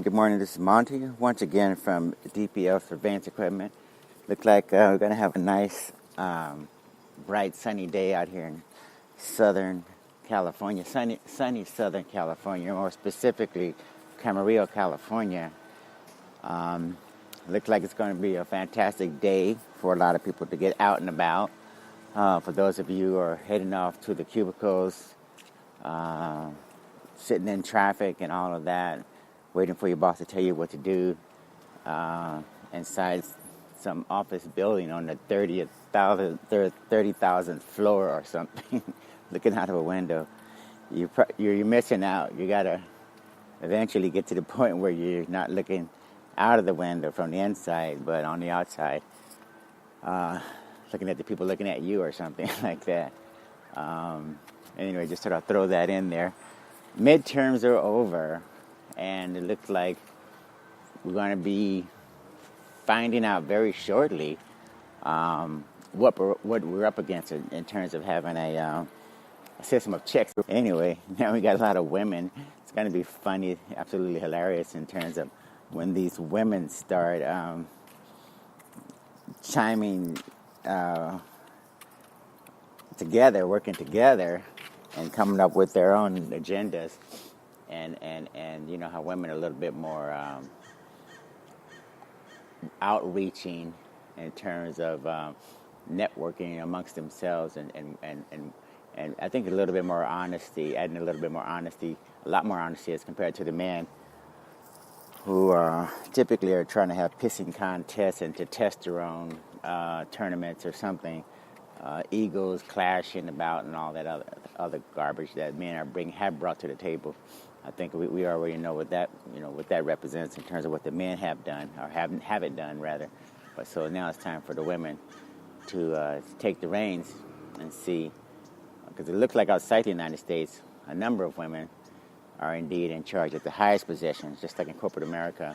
Good morning, this is Monty, once again from DPL Surveillance Equipment. Looks like we're going to have a nice, bright, sunny day out here in Southern California, sunny Southern California, more specifically Camarillo, California. Looks like it's going to be a fantastic day for a lot of people to get out and about. For those of you who are heading off to the cubicles, sitting in traffic and all of that, waiting for your boss to tell you what to do inside some office building on the 30,000th floor or something, looking out of a window. You're missing out. You got to eventually get to the point where you're not looking out of the window from the inside, but on the outside, looking at the people looking at you or something like that. Anyway, just sort of throw that in there. Midterms are over, and it looks like we're going to be finding out very shortly what we're up against in terms of having a system of checks. Anyway, now we got a lot of women. It's going to be funny, absolutely hilarious in terms of when these women start chiming together, working together, and coming up with their own agendas. And you know how women are a little bit more outreaching in terms of networking amongst themselves, and I think a little bit more honesty, adding a little bit more honesty, a lot more honesty as compared to the men who typically are trying to have pissing contests and testosterone tournaments or something, egos clashing about and all that other garbage that men have brought to the table. I think we already know what that represents in terms of what the men have done, or haven't done rather. But so now it's time for the women to take the reins and see, because it looks like outside the United States, a number of women are indeed in charge at the highest positions, just like in corporate America.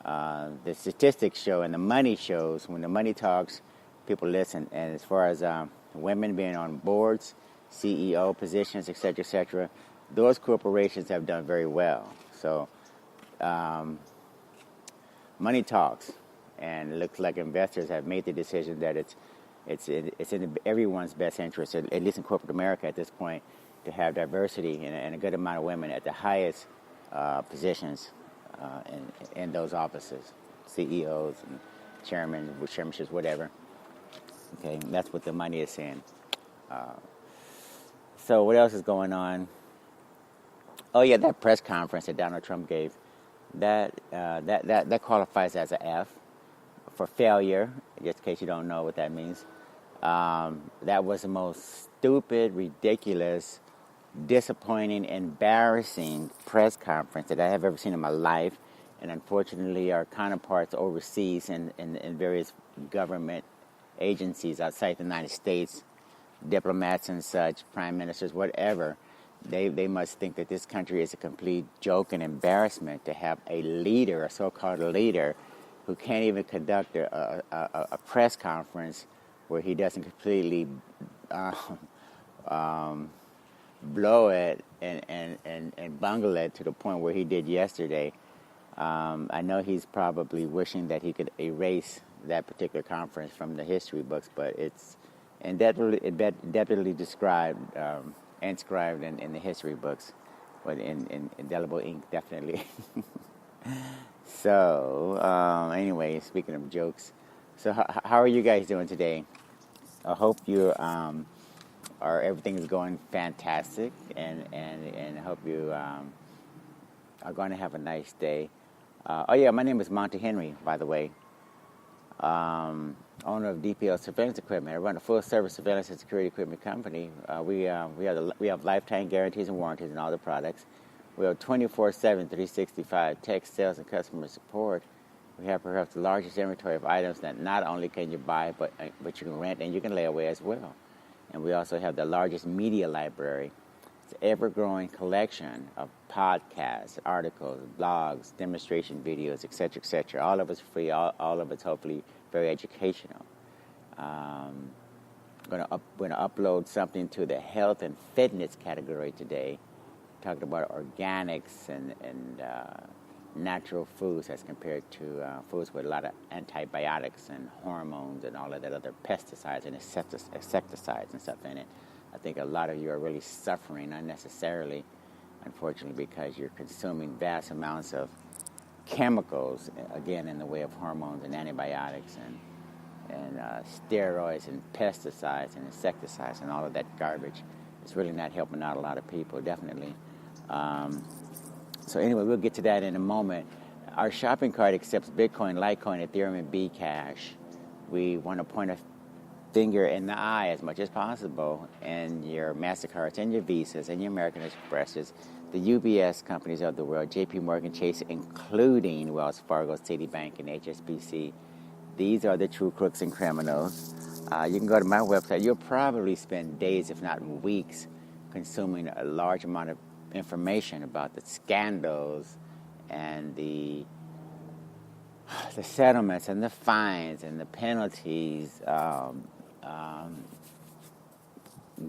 The statistics show and the money shows. When the money talks, people listen. And as far as women being on boards, CEO positions, etc., those corporations have done very well. So money talks, and it looks like investors have made the decision that it's in everyone's best interest, at least in corporate America at this point, to have diversity and a good amount of women at the highest positions in those offices, CEOs and chairmen, chairmanships, whatever. Okay, that's what the money is saying. So what else is going on? Oh yeah, that press conference that Donald Trump gave, that qualifies as an F for failure. Just in case you don't know what that means. That was the most stupid, ridiculous, disappointing, embarrassing press conference that I have ever seen in my life. And unfortunately, our counterparts overseas in various government agencies outside the United States, diplomats and such, prime ministers, whatever, they must think that this country is a complete joke and embarrassment to have a leader, a so-called leader, who can't even conduct a press conference where he doesn't completely blow it and bungle it to the point where he did yesterday. I know he's probably wishing that he could erase that particular conference from the history books, but it's definitely described, inscribed in the history books, but in indelible ink, definitely. So, anyway, speaking of jokes, so how are you guys doing today? I hope you everything is going fantastic, and I hope you are going to have a nice day. Oh yeah, my name is Monty Henry, by the way. Owner of DPL Surveillance Equipment. I run a full-service surveillance and security equipment company. We have lifetime guarantees and warranties on all the products. We have 24/7, 365 tech, sales, and customer support. We have perhaps the largest inventory of items that not only can you buy, but you can rent and you can lay away as well. And we also have the largest media library. It's an ever-growing collection of podcasts, articles, blogs, demonstration videos, etc. All of it's free. All of it's hopefully very educational. I'm going to upload something to the health and fitness category today, talking about organics and natural foods as compared to foods with a lot of antibiotics and hormones and all of that other pesticides and insecticides and stuff in it. I think a lot of you are really suffering unnecessarily, unfortunately, because you're consuming vast amounts of chemicals, again, in the way of hormones and antibiotics and steroids and pesticides and insecticides and all of that garbage. It's really not helping out a lot of people, definitely. So anyway, we'll get to that in a moment. Our shopping cart accepts Bitcoin, Litecoin, Ethereum, and Bcash. We want to point a finger in the eye as much as possible, and your MasterCards and your Visas and your American Expresses, the UBS companies of the world, JP Morgan Chase, including Wells Fargo, Citibank, and HSBC. These are the true crooks and criminals. You can go to my website. You'll probably spend days, if not weeks, consuming a large amount of information about the scandals and the settlements and the fines and the penalties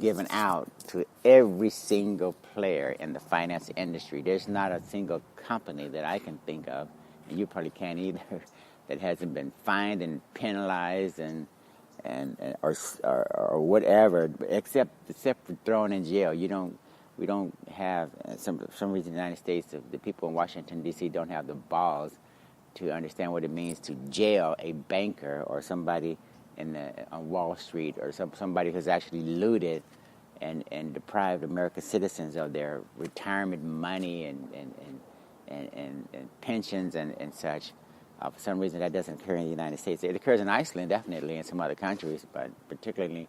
given out to every single player in the finance industry. There's not a single company that I can think of, and you probably can't either, that hasn't been fined and penalized or whatever, except for thrown in jail. We don't have, for some reason in the United States, the people in Washington, D.C. don't have the balls to understand what it means to jail a banker or somebody on Wall Street or somebody who's actually looted and deprived American citizens of their retirement money and pensions and such. For some reason, that doesn't occur in the United States. It occurs in Iceland, definitely, and some other countries, but particularly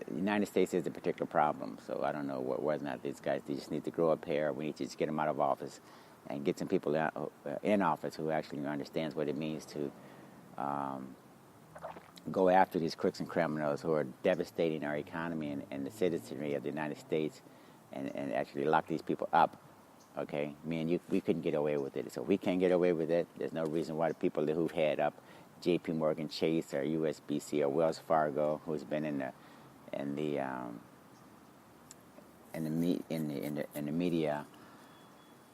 the United States is a particular problem. So I don't know whether or not these guys, they just need to grow up here. We need to just get them out of office and get some people in office who actually understands what it means to go after these crooks and criminals who are devastating our economy and the citizenry of the United States and actually lock these people up. Okay, me and you, we couldn't get away with it. So we can't get away with it. There's no reason why the people who head up JP Morgan Chase or USBC or Wells Fargo, who's been in the media,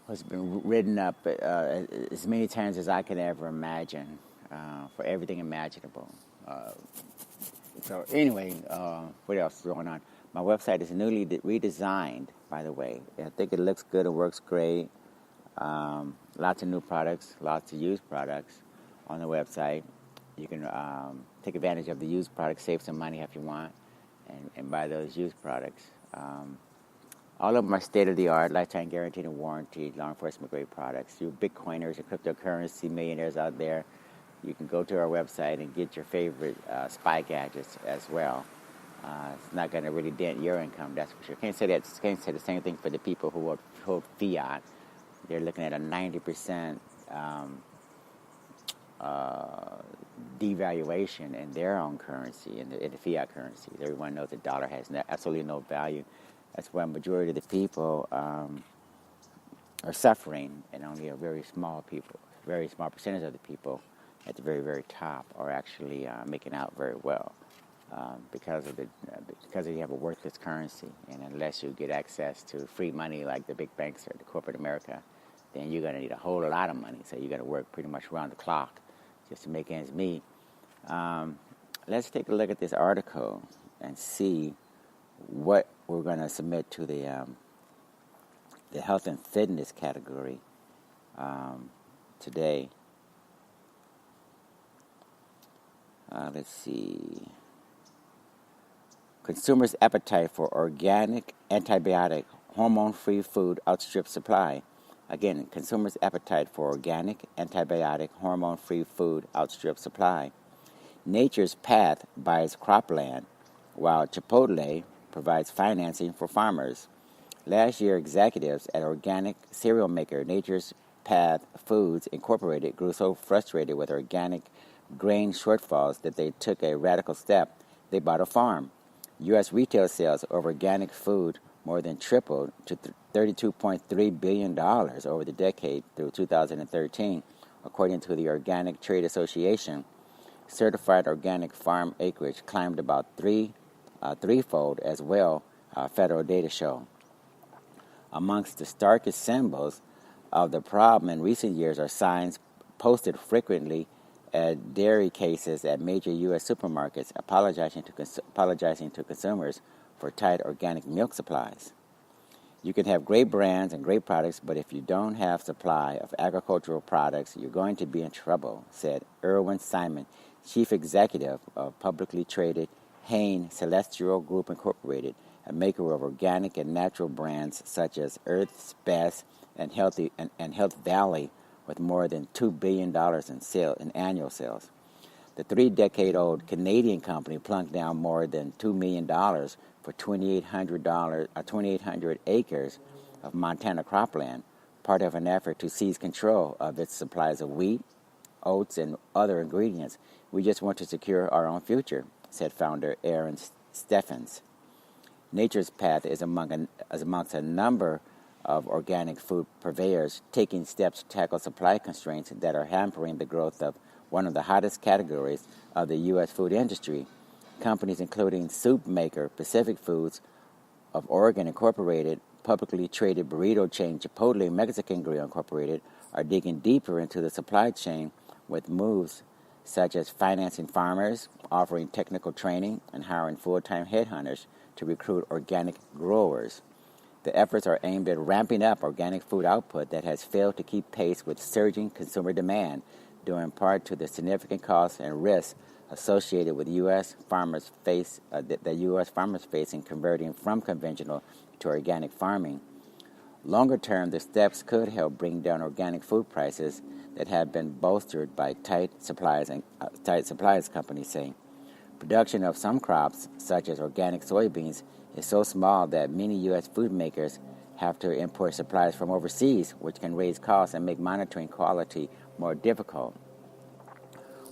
has been written up as many times as I could ever imagine for everything imaginable. So anyway, what else is going on? My website is newly redesigned, by the way. I think it looks good. It works great. Lots of new products, lots of used products on the website. You can take advantage of the used products, save some money if you want, and buy those used products. All of them are state-of-the-art, lifetime guaranteed and warranted, law enforcement-grade products. You Bitcoiners and cryptocurrency millionaires out there, you can go to our website and get your favorite spy gadgets as well. It's not going to really dent your income, that's for sure. Can't say the same thing for the people who hold fiat. They're looking at a 90% devaluation in their own currency, in the fiat currencies. Everyone knows the dollar has absolutely no value. That's why a majority of the people are suffering, and only a very small percentage of the people at the very, very top are actually making out very well. Because you have a worthless currency, and unless you get access to free money like the big banks or the corporate America, then you're going to need a whole lot of money. So you got to work pretty much around the clock just to make ends meet. Let's take a look at this article and see what we're going to submit to the health and fitness category today. Let's see. Consumers' appetite for organic, antibiotic, hormone-free food outstrips supply. Again, consumers' appetite for organic, antibiotic, hormone-free food outstrips supply. Nature's Path buys cropland, while Chipotle provides financing for farmers. Last year, executives at organic cereal maker Nature's Path Foods Incorporated grew so frustrated with organic grain shortfalls that they took a radical step. They bought a farm. U.S. retail sales of organic food more than tripled to $32.3 billion over the decade through 2013, according to the Organic Trade Association. Certified organic farm acreage climbed about threefold as well, federal data show. Amongst the starkest symbols of the problem in recent years are signs posted frequently at dairy cases at major U.S. supermarkets apologizing to consumers for tight organic milk supplies. You can have great brands and great products, but if you don't have supply of agricultural products, you're going to be in trouble, said Irwin Simon, chief executive of publicly traded Hain Celestial Group Incorporated, a maker of organic and natural brands such as Earth's Best and Health Valley, with more than $2 billion in annual sales. The 3-decade-old Canadian company plunked down more than $2 million for 2,800 acres of Montana cropland, part of an effort to seize control of its supplies of wheat, oats, and other ingredients. We just want to secure our own future, said founder Aaron Steffens. Nature's Path is amongst a number of organic food purveyors taking steps to tackle supply constraints that are hampering the growth of one of the hottest categories of the U.S. food industry. Companies including soup maker Pacific Foods of Oregon Incorporated, publicly traded burrito chain Chipotle Mexican Grill Incorporated, are digging deeper into the supply chain with moves such as financing farmers, offering technical training, and hiring full-time headhunters to recruit organic growers. The efforts are aimed at ramping up organic food output that has failed to keep pace with surging consumer demand, due in part to the significant costs and risks associated with U.S. farmers face in converting from conventional to organic farming. Longer term, the steps could help bring down organic food prices that have been bolstered by tight supplies, companies say. Production of some crops, such as organic soybeans, is so small that many U.S. food makers have to import supplies from overseas, which can raise costs and make monitoring quality more difficult.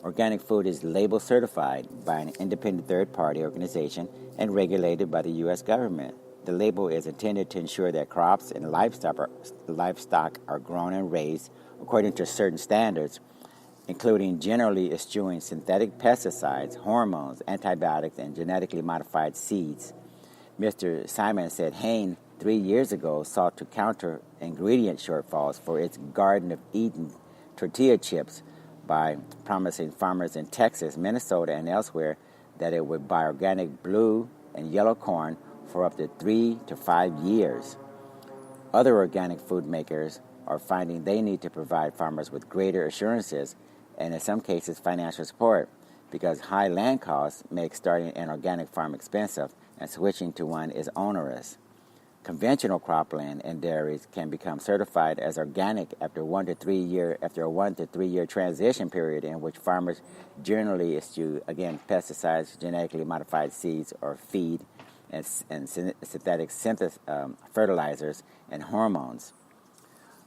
Organic food is label certified by an independent third-party organization and regulated by the U.S. government. The label is intended to ensure that crops and livestock are grown and raised according to certain standards, including generally eschewing synthetic pesticides, hormones, antibiotics, and genetically modified seeds. Mr. Simon said Hain 3 years ago sought to counter ingredient shortfalls for its Garden of Eden tortilla chips by promising farmers in Texas, Minnesota, and elsewhere that it would buy organic blue and yellow corn for up to 3 to 5 years. Other organic food makers are finding they need to provide farmers with greater assurances and in some cases financial support because high land costs make starting an organic farm expensive and switching to one is onerous. Conventional cropland and dairies can become certified as organic after a 1 to 3 year transition period in which farmers generally eschew pesticides, genetically modified seeds or feed, and synthetic fertilizers and hormones.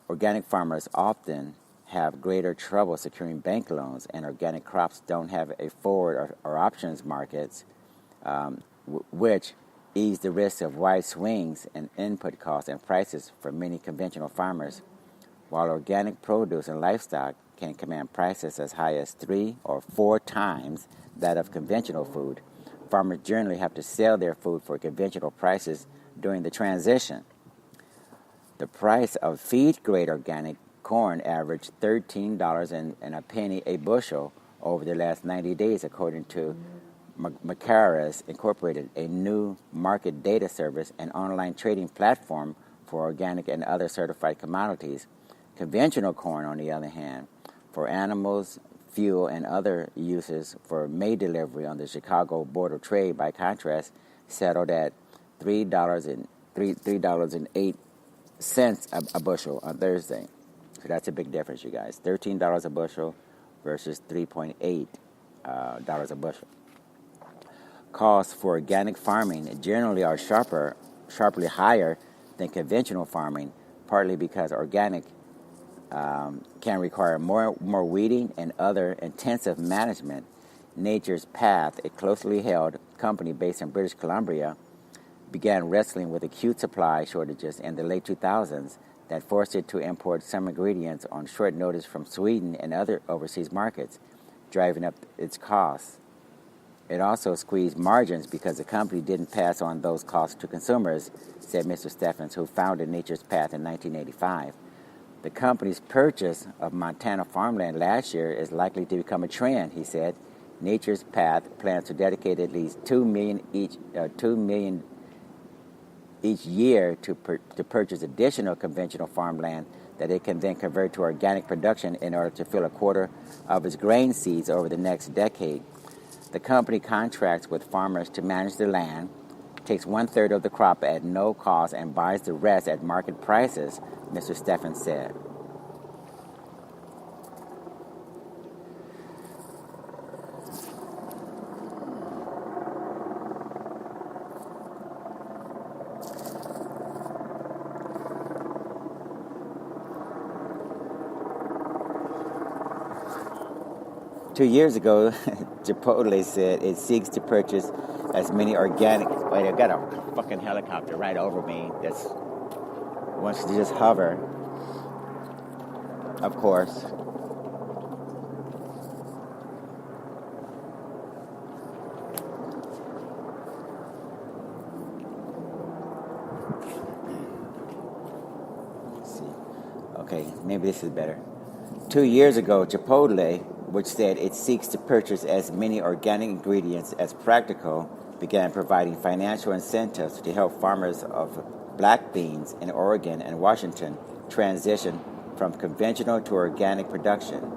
Organic farmers often have greater trouble securing bank loans, and organic crops don't have a forward or options markets, which ease the risk of wide swings in input costs and prices for many conventional farmers. While organic produce and livestock can command prices as high as 3 or 4 times that of conventional food, farmers generally have to sell their food for conventional prices during the transition. The price of feed-grade organic corn averaged $13 a bushel over the last 90 days, according to Macaras Incorporated, a new market data service and online trading platform for organic and other certified commodities. Conventional corn, on the other hand, for animals, fuel, and other uses for May delivery on the Chicago Board of Trade, by contrast, settled at $3.08 a bushel on Thursday. So that's a big difference, you guys. $13 a bushel versus $3.8 a bushel. Costs for organic farming generally are sharply higher than conventional farming, partly because organic can require more weeding and other intensive management. Nature's Path, a closely held company based in British Columbia, began wrestling with acute supply shortages in the late 2000s that forced it to import some ingredients on short notice from Sweden and other overseas markets, driving up its costs. It also squeezed margins because the company didn't pass on those costs to consumers, said Mr. Steffens, who founded Nature's Path in 1985. The company's purchase of Montana farmland last year is likely to become a trend, he said. Nature's Path plans to dedicate at least $2 million each year to purchase additional conventional farmland that it can then convert to organic production in order to fill a quarter of its grain seeds over the next decade. The company contracts with farmers to manage the land, takes 1/3 of the crop at no cost, and buys the rest at market prices, Mr. Steffen said. 2 years ago, Chipotle said it seeks to purchase as many organic... Wait, I got a fucking helicopter right over me that's wants to just hover. Of course. Let's see. Okay, maybe this is better. 2 years ago, Chipotle, which said it seeks to purchase as many organic ingredients as practical, began providing financial incentives to help farmers of black beans in Oregon and Washington transition from conventional to organic production.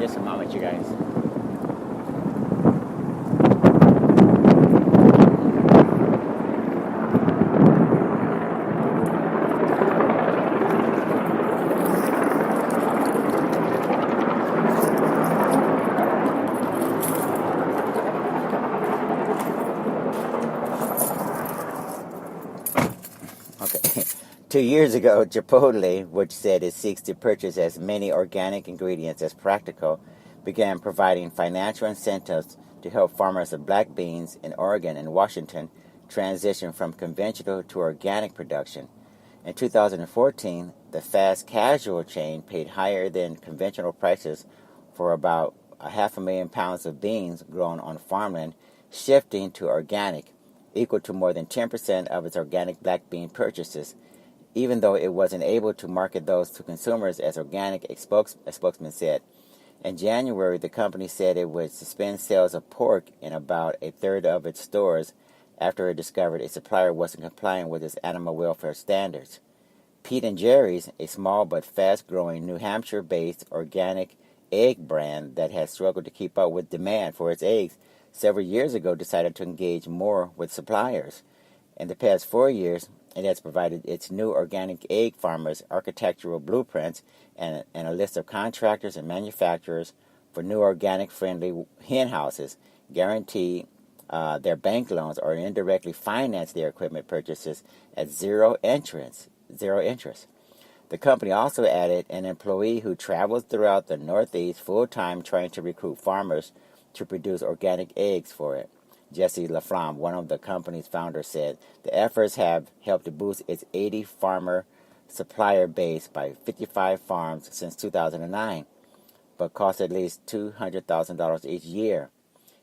Just a moment, you guys. Okay. 2 years ago, Chipotle, which said it seeks to purchase as many organic ingredients as practical, began providing financial incentives to help farmers of black beans in Oregon and Washington transition from conventional to organic production. In 2014, the fast casual chain paid higher than conventional prices for about 500,000 pounds of beans grown on farmland, shifting to organic, equal to more than 10% of its organic black bean purchases, even though it wasn't able to market those to consumers as organic, a spokesman said. In January, the company said it would suspend sales of pork in about 1/3 of its stores after it discovered a supplier wasn't complying with its animal welfare standards. Pete and Jerry's, a small but fast-growing New Hampshire-based organic egg brand that has struggled to keep up with demand for its eggs, several years ago decided to engage more with suppliers. In the past 4 years, it has provided its new organic egg farmers architectural blueprints and a list of contractors and manufacturers for new organic-friendly hen houses, guarantee their bank loans or indirectly finance their equipment purchases at zero interest. The company also added an employee who travels throughout the Northeast full-time trying to recruit farmers to produce organic eggs for it. Jesse LaFlamme, one of the company's founders, said the efforts have helped to boost its 80 farmer supplier base by 55 farms since 2009, but cost at least $200,000 each year.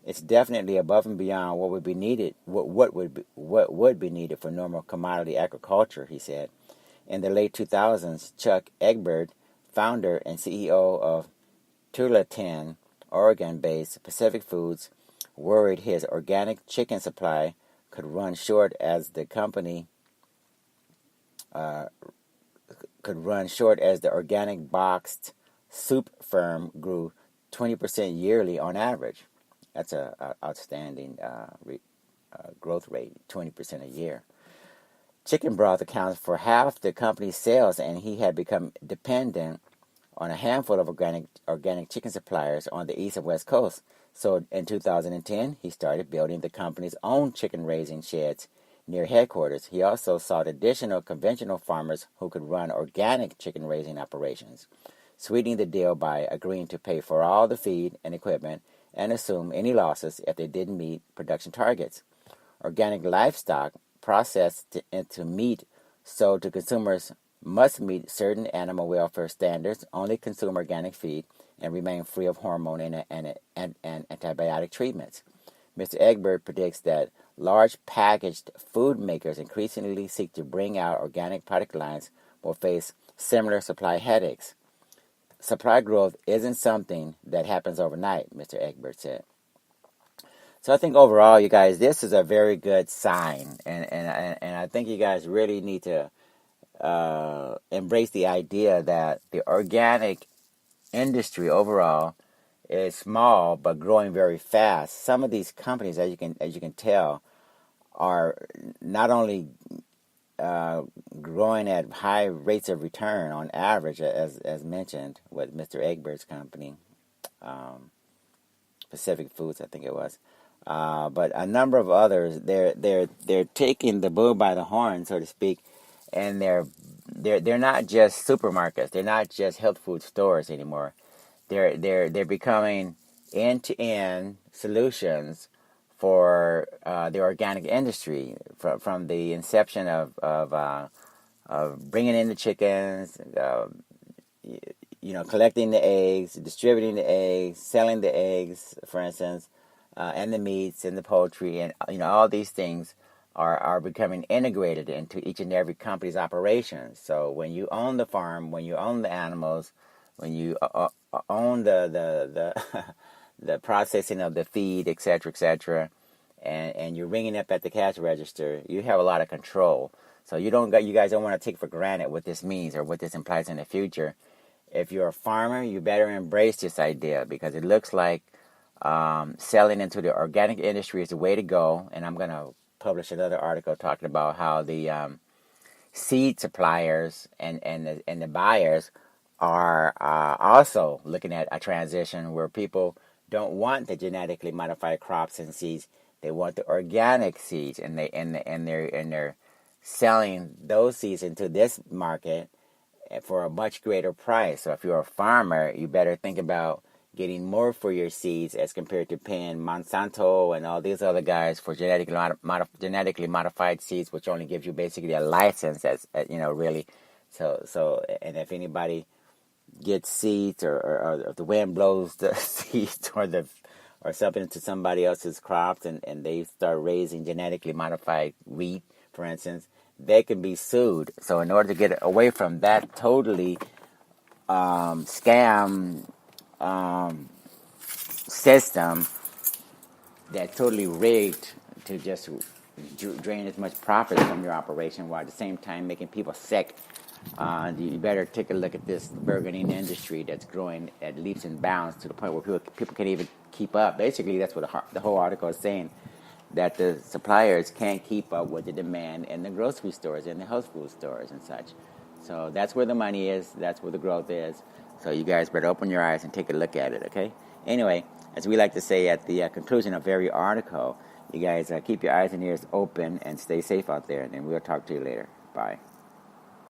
It's definitely above and beyond what would be needed. What would be needed for normal commodity agriculture, he said. In the late 2000s, Chuck Egbert, founder and CEO of Tualatin, Oregon-based Pacific Foods, worried his organic chicken supply could run short as the organic boxed soup firm grew 20% yearly on average. That's an outstanding growth rate, 20% a year. Chicken broth accounts for half the company's sales, and he had become dependent on a handful of organic chicken suppliers on the East and West Coast. So in 2010, he started building the company's own chicken-raising sheds near headquarters. He also sought additional conventional farmers who could run organic chicken-raising operations, sweetening the deal by agreeing to pay for all the feed and equipment and assume any losses if they didn't meet production targets. Organic livestock processed into meat sold to consumers must meet certain animal welfare standards, only consume organic feed, and remain free of hormone and antibiotic treatments. Mr. Egbert predicts that large packaged food makers increasingly seek to bring out organic product lines will face similar supply headaches. Supply growth isn't something that happens overnight, Mr. Egbert said. So I think overall, you guys, this is a very good sign, and I think you guys really need to embrace the idea that the organic industry overall is small but growing very fast. Some of these companies, as you can tell, are not only growing at high rates of return on average, as mentioned with Mr. Egbert's company, Pacific Foods, I think it was. But a number of others, they're taking the bull by the horn, so to speak, and they're not just supermarkets, they're not just health food stores anymore. They're becoming end-to-end solutions for the organic industry from the inception of bringing in the chickens, collecting the eggs, distributing the eggs, selling the eggs, for instance, and the meats and the poultry, and all these things are becoming integrated into each and every company's operations. So when you own the farm, when you own the animals, when you own the the processing of the feed, etc., and you're ringing up at the cash register, you have a lot of control. So you guys don't want to take for granted what this means or what this implies in the future. If you're a farmer, you better embrace this idea, because it looks like selling into the organic industry is the way to go. And I'm going to publish another article talking about how the seed suppliers and the buyers are also looking at a transition where people don't want the genetically modified crops and seeds. They want the organic seeds, and they're selling those seeds into this market for a much greater price. So if you're a farmer, you better think about getting more for your seeds as compared to paying Monsanto and all these other guys for genetically modified seeds, which only gives you basically a license, as really. So and if anybody gets seeds, or if the wind blows the seeds or something into somebody else's crops, and they start raising genetically modified wheat, for instance, they can be sued. So in order to get away from that totally scam system, that's totally rigged to just drain as much profit from your operation, while at the same time making people sick, you better take a look at this burgeoning industry that's growing at leaps and bounds to the point where people can't even keep up. Basically, that's what the whole article is saying, that the suppliers can't keep up with the demand in the grocery stores and the health food stores and such. So that's where the money is. That's where the growth is. So you guys better open your eyes and take a look at it, okay? Anyway, as we like to say at the conclusion of every article, you guys keep your eyes and ears open and stay safe out there, and we'll talk to you later. Bye.